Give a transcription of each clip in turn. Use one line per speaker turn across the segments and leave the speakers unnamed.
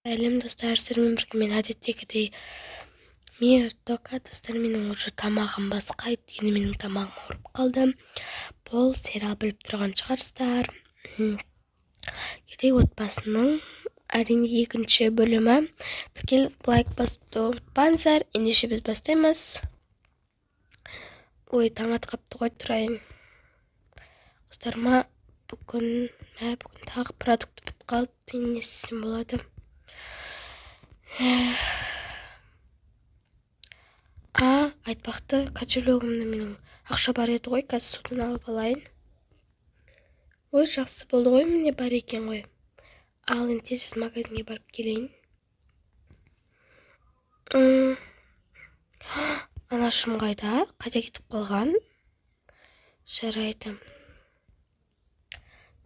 Сәлем достар, сіздермен бірге мен әдеттегідей мейіртоқа достар, менің уже тамағым басқа, өйткені менің тамағым ауырып қалды. Бұл сериал біліп тұрған шығарсыздар. Кедей отбасының әрине екінші бөлімі. Тіркеліп лайк басуды ұмытпаңыздар. Ендеше біз бастаймыз. Ой, таң атқапты ғой, тұрайын. Қыздарыма бүгін тағы продукт бітіп қалды, не істесем болады. Айтпақты кошелегімде менің ақша бар еді ғой, қазір содан алып алайын. Ой, жақсы болды ғой, міне бар екен ғой. Ал енді тез магазинге барып келейін. Анашым қайда кетіп қалған? Жарайды.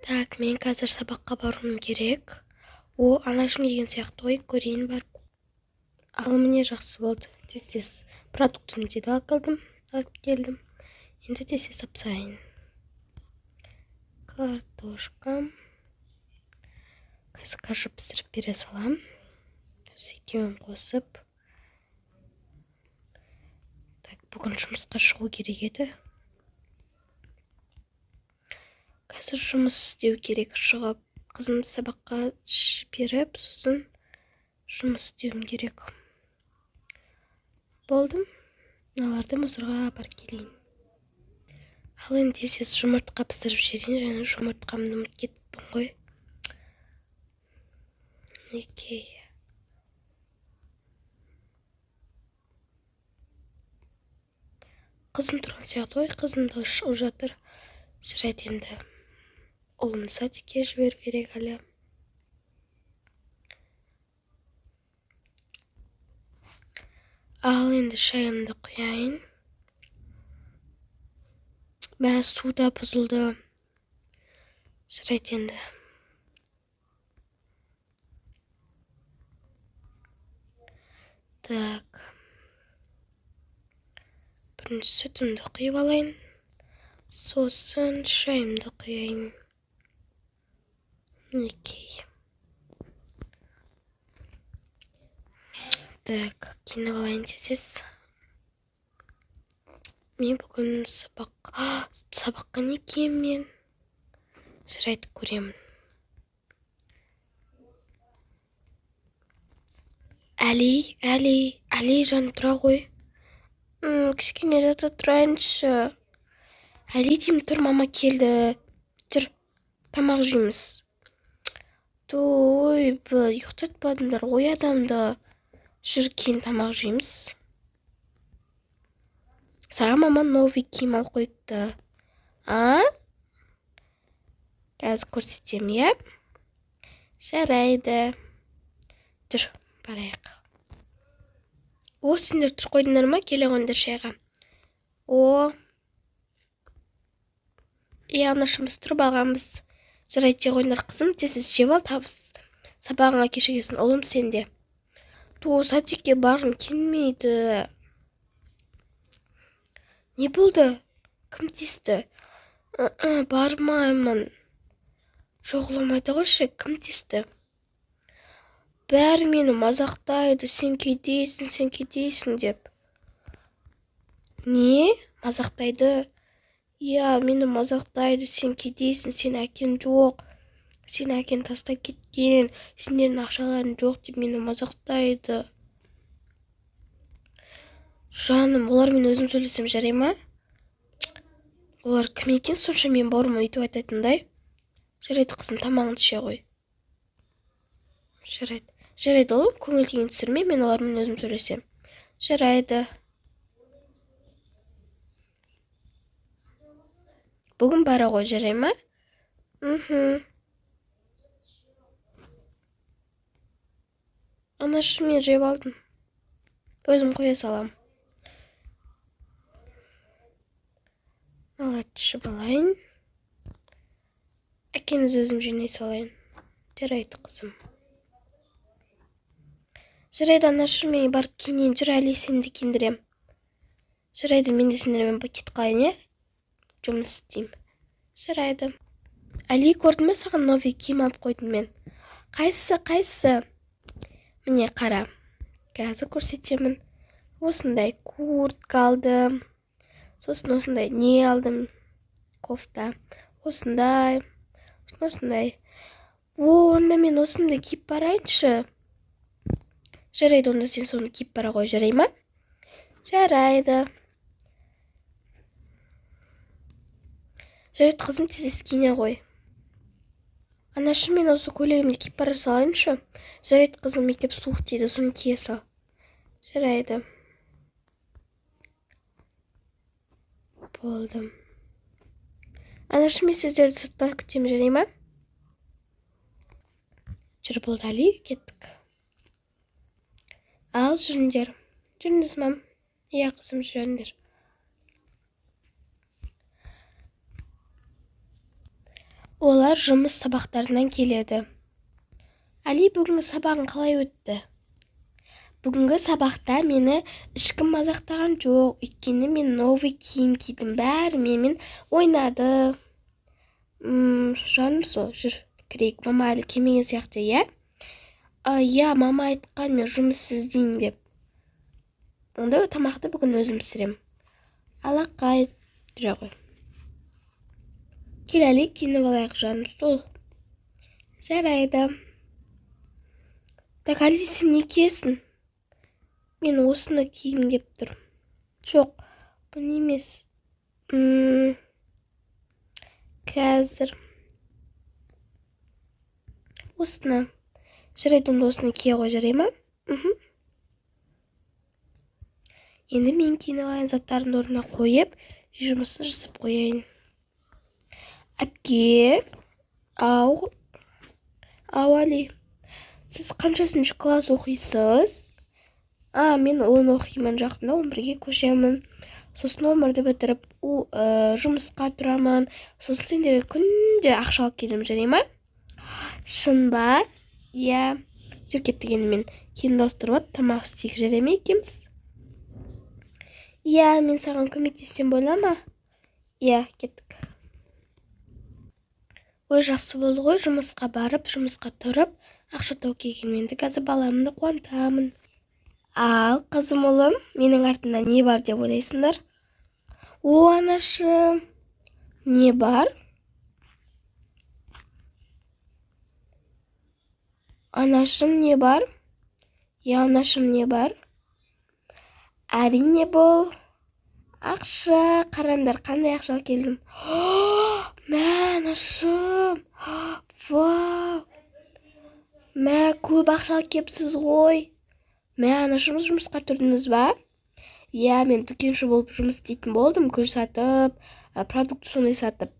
Так, мен қазір сабаққа баруым керек. Анашым деген сияқты ғой, көрейін барып. Ал міне жақсы болды. Тез продуктымды да алып келдім. Енді тез сапсайын. Картошка. Каша пісіріп бере салам. Екеуін қосып. Так, бүгін жұмысқа шығу керек еді. Қазір жұмыс істеу керек, шығып. Қызымды сабаққа жіберіп, сосын жұмыс істеуім керек. Болдым. Аларды мусорға апарып келейін. Ал енді тез жұмыртқа пісіріп жіберейін, және жұмыртқамды ұмытып кетіппін ғой. Окей. Қызым тұрған сияқты ғой, қызым да шығып жатыр. Жарайды енді. Ұлымды садикке жіберу керек әлі. Ал енді шайымды құяйын. Су да бұзылды. Жарайды енді. Так. Бірінші сүтімді құйып алайын. Сосын шайымды құяйын. Окей. Так, киініп алайын тез. Мен бүгін сабаққа не кием мен? Жарайды, көремін. Әли жан тұра ғой. Кішкене жата тұрайыншы. Әли деймін, тұр, мама келді. Жүр, тамақ жейміз. Ой, ұйықтатпадыңдар ғой адамды. Жүр, кейін тамақ жейміз. Саған мама новый киім алып қойыпты. Қазір көрсетем, е? Жарайды. Жүр, барайық. Сендер тұр қойдыңдар ма? Келе қойыңдар шайға. Анашымыз тұрып алғанбыз. Жарайды, же қойыңдар қызым, тез жеп ал, табыс. Сабағыңа кешігесің, ұлым сенде. Садикке барғым келмейді. Не болды? Кім тиісті? Бармаймын. Жоғыламайды қойшы, кім тиісті? Бәрі мені мазақтайды, сен кедейсің деп. Не? Мазақтайды? Мені мазақтайды, сен кедейсің, сен әкең жоқ. Сен әкең таста кеткен, сендердің ақшаларын жоқ деп мені мазақтайды. Жаным, олар мен өзім сөйлесем жарай ма? Олар кім екен сонша мен бауырыма өйтіп айтатындай? Жарайды қызым, тамағыңды іше ғой. Жарайды олым, көңіл күйін түсірме, мен олармен өзім сөйлесем. Жарайды. Бүгін бара ғой, жарай ма? Анашым, мен жеп алдым. Өзім қоя салам. Алады жеп алайын. Әкеңіз өзім жинай салайын. Жарайды қызым. Жарайды анашым, мен барып киінейін. Жүр, Әли, сенді киіндірем. Жарайды, мен де сендермен кетіп қалайын, е? Жұмыс істеймін. Жарайды. Әли, көрдің бе, саған новый киім алып қойдым мен. Қайсысы? Міне қара, қазір көрсетемін. Осындай куртка алдым. Сосын осындай не алдым? Кофта. Осындай. Осындай. Онда мен осындай киіп барайыншы. Жарайды, онда сен соны киіп бара ғой, жарай ма? Жарайды. Жарайды, қызым, тез киіне ғой. Анашым, мен осы көйлегімді киіп бара салайыншы. Жарайды, қызым, мектеп суық дейді, соны кие сал. Жарайды. Болдым. Анашым, мен сіздерді сыртта күтем, жарай ма? Жүр, болды, Али, кеттік. Ал, жүріңдер. Жүріңіз, мам. Иә, қызым, жүріңдер. Олар жұмыс сабақтарынан келеді. Али, бүгінгі сабағың қалай өтті? Бүгінгі сабақта мені ешкім мазақтаған жоқ, өйткені мен новый киім кидім, бәрі менімен ойнады. Жаным сол, жүр, кірейік. Мама әлі келмеген сияқты, иә? Иә, мама айтқан, мен жұмыс іздейін деп. Онда тамақты бүгін өзім пісірем. Алақай, жүре ғой. Кел, Али, киініп алайық, жаным сол. Жарайды. Так, Али, сен не киесің? Мен осыны киім деп тұр. Жоқ, бұл емес. Қазір. Осыны. Жарайды, онда осыны кие ғой, жарай ма? Енді мен киініп алайын, заттарын орнына қойып, жұмысын жасап қояйын. Әпке, ау, Али, сіз қаншасыншы класс оқисыз? Мен 10 оқимын, жақында 11-ге көшемін. Сосын 11-ді бітіріп, жұмысқа тұрамын. Сосын сендерге күнде ақша алып келем, жарай ма? Шын ба? Иә. Жүр, кеттік, енді мен киімді ауыстырып, тамақ істейік, жарай ма екеуміз? Иә, мен саған көмектессем бола ма? Иә, кеттік. Ой, жақсы болды ғой, жұмысқа барып, жұмысқа тұрып, ақша тауып келгенменді қазір баламды қуантамын. Ал, қызым, ұлым, менің артымда не бар деп ойлайсыңдар? Анашым, не бар? Анашым, не бар? Анашым, не бар? Әрине бұл ақша. Қараңдар, қандай ақша келдім. Мә, анашым. Вау. Мә, көп ақша кепсіз ғой. Мә, анашым, жұмысқа тұрдыңыз ба? Иә, мен дүкенші болып жұмыс істейтін болдым, гүл сатып, продукт сондай сатып.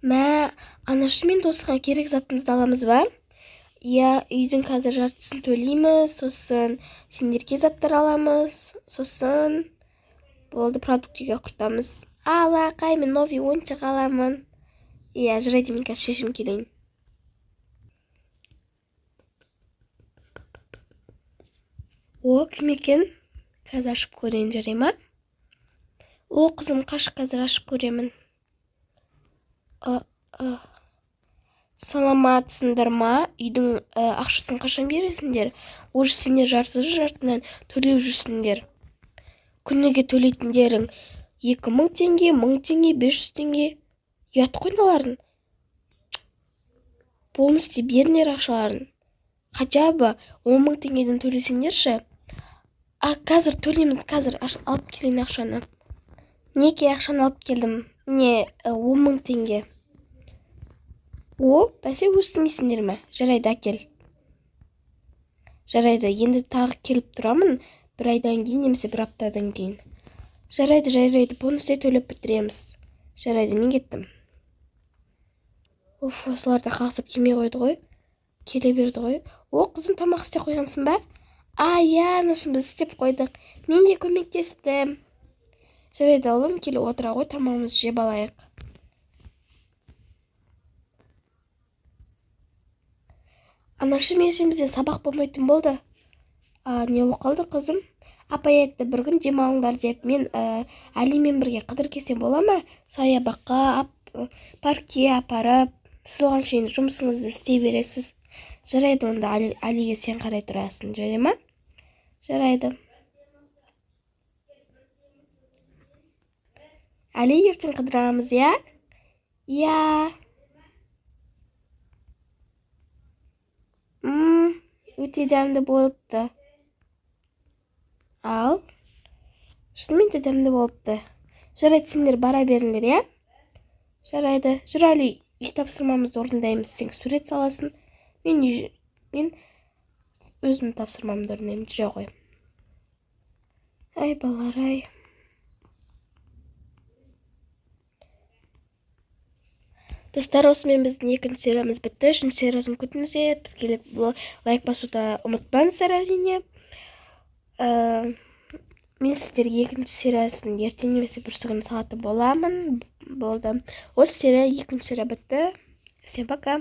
Мә, анашым, мен досыға керек затымызды аламыз ба? Иә, үйдің қазір жартысын төлейміз, сосын сендерге заттар аламыз, сосын болды, продукт үйге құртамыз. Алақай, мен новый ойыншық аламын. Иә, жарайды, мен қазір шешім келейін. Кім екен? Қазір ашып көрейін, жарай ма? Қызым, қашық, қазір ашып көремін. Саламатсыңдар ма? Үйдің ақшасын қашан бересіңдер? Уже сендер жартынан төлеп жүрсіңдер. Күніге төлейтіндерің 2000 теңге, 1000 теңге, 500 теңге. Ұят қойналарын. Болнысты беріңдер ақшаларын. Қачабы 10 000 теңгеден төлесеңдерші. Қазір төлейміз, қазір алып келейін ақшаны. Неге ақшаны алып келдім? 10 000 теңге. Бәсе өстімейсіңдер ме? Жарайды, әкел. Жарайды, енді тағы келіп тұрамын, бір айдан кейін, немесе бір аптадан кейін. Жарайды, бонусты төлеп бітіреміз. Жарайды, мен кеттім. Осылар да қақсып келмей қойды ғой. Келе берді ғой. Қызым, тамақ істеп қойғансың ба? Иә, анашым, біз істеп қойдық. Мен де көмектестім. Жарайды, ұлым, келіп отыра ғой, тамағымызды жеп алайық. Анашым, ешен бізде сабақ болмайтын болды. Не оқылды, қызым? Апай айтты, бір күн демалыңдар деп. Мен Әлимен бірге қыдыр кесем бола ма? Саябаққа, паркке апарып, сіз оған шейін жұмысыңызды істей бересіз. Жарайды, онда Алиге сен қарай тұрасың, жарай ма? Жарайды. Али, ертең қыдырамыз, иә? Иә. Өте дәмді болыпты. Ал, шынымен де дәмді болыпты. Жарайды, сендер бара беріңдер, иә? Жарайды. Жүр, Али, үй тапсырмамызды орындаймыз. Сен сурет саласың. Мен өзім тапсырмамды орындаймын. Жүре ғой. Ай, балалар, ай. Достар, осымен біздің екінші сериямыз бітті. Үшінші сериясын күтіңіздер. Тікелеп лайк басуды ұмытпаңыздар, әрине. Мен сіздерге екінші сериясын ертең немесе бүрсігін салатын боламын. Болды. Осы серия екінші серия бітті. Всем пока.